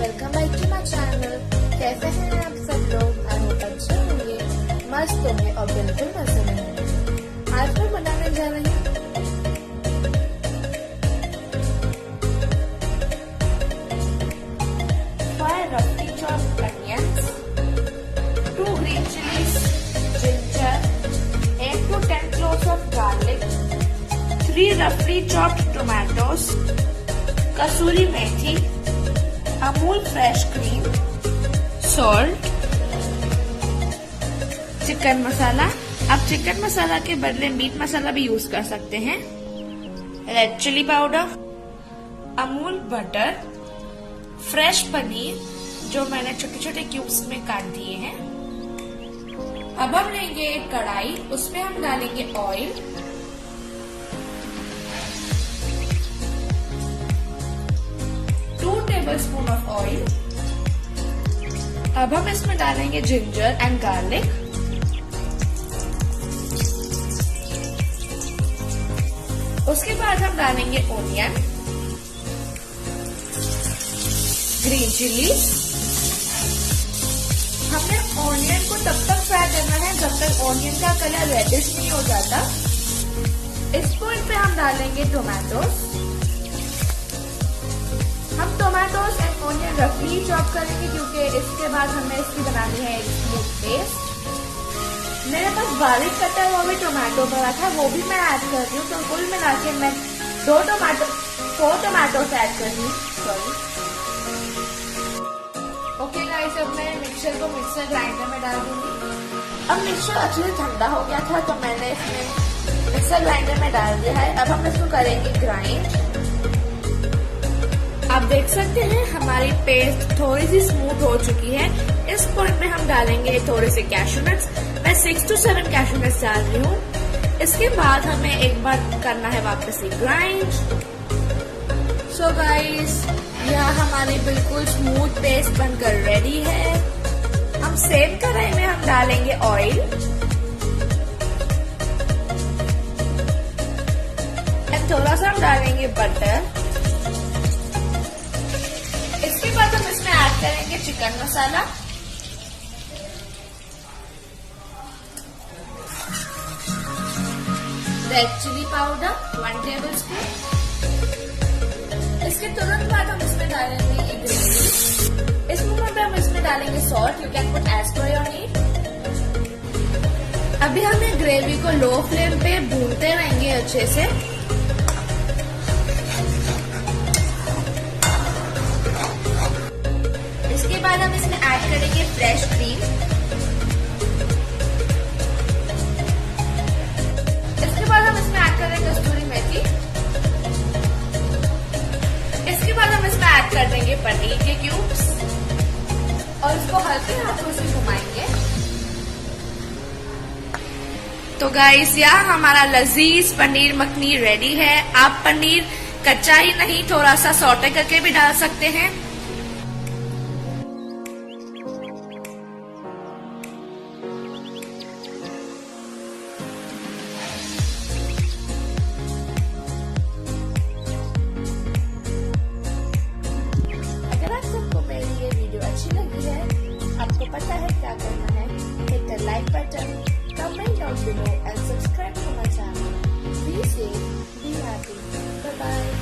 Welcome back to my channel. कैसे हैं आप सब लोग? आई होप अच्छे होंगे, मस्त होंगे और बिल्कुल मजे में होंगे। आज मैं बनाने जा रही हूँ roughly chopped onions, 2 green chilies, ginger, 8 to 10 cloves of garlic, 3 roughly chopped tomatoes, Kasuri Methi, Amul fresh cream, salt, chicken masala. आप चिकन मसाला के बदले मीट मसाला भी यूज कर सकते हैं। Red chilli powder, Amul butter, fresh paneer जो मैंने छोटे छोटे क्यूब्स में काट दिए हैं। अब हम लेंगे एक कढ़ाई, उसमें हम डालेंगे ऑयल, टेबलस्पून ऑफ ऑयल। अब हम इसमें डालेंगे जिंजर एंड गार्लिक, उसके बाद हम डालेंगे ओनियन, ग्रीन चिलीज। हमने ऑनियन को तब तक फ्राई करना है जब तक ऑनियन का कलर रेडिश नहीं हो जाता। इस पॉइंट पे हम डालेंगे टोमेटोज। हम टोमेटोज एंड ऑनियन रफली चॉप करेंगे क्योंकि इसके बाद हमें इसकी बनानी है एक स्मूथ पेस्ट। मेरे पास बारीक कटा हुआ भी टोमेटो पड़ा था, वो भी मैं ऐड कर रही हूँ। तो कुल मिला के मैं 4 टोमेटोज ऐड कर रही हूँ। सॉरी। ओके गाइस, अब मैं मिक्सचर को मिक्सर ग्राइंडर में डाल दूंगी। अब मिक्सचर अच्छे से ठंडा हो गया था तो मैंने इसमें मिक्सर ग्राइंडर में डाल दिया है। अब हम इसको करेंगे ग्राइंड। आप देख सकते हैं हमारी पेस्ट थोड़ी सी स्मूथ हो चुकी है। इस पॉइंट में हम डालेंगे थोड़े से कैशू नट्स। मैं 6 to 7 कैशू नट्स डाल रही हूँ। इसके बाद हमें एक बार करना है वापस से ग्राइंड। सो गाइस, यह हमारी बिल्कुल स्मूथ पेस्ट बनकर रेडी है। हम सेम कढ़ाई में हम डालेंगे ऑयल एंड थोड़ा सा हम डालेंगे बटर। इसके बाद हम इसमें ऐड करेंगे चिकन मसाला, रेड चिली पाउडर 1 टेबलस्पून। इसके तुरंत बाद हम इसमें डालेंगे ग्रेवी। इस मोमेंट पे हम इसमें डालेंगे salt. You can put as per your need. अभी हमें ग्रेवी को लो फ्लेम पे भूनते रहेंगे अच्छे से। इसके बाद हम इसमें ऐड करेंगे फ्रेश क्रीम। इसके बाद हम इसमें ऐड करेंगे कस्तूरी मेथी। इसके बाद हम इसमें ऐड कर देंगे पनीर के क्यूब्स और इसको हल्के हाथों से घुमाएंगे। तो गाइस, यहाँ हमारा लजीज पनीर मखनी रेडी है। आप पनीर कच्चा ही नहीं, थोड़ा सा सौटे करके भी डाल सकते हैं। आपको पता है क्या करना है? Hit the like button, comment down below and subscribe to my channel. Be safe, be happy. Bye bye.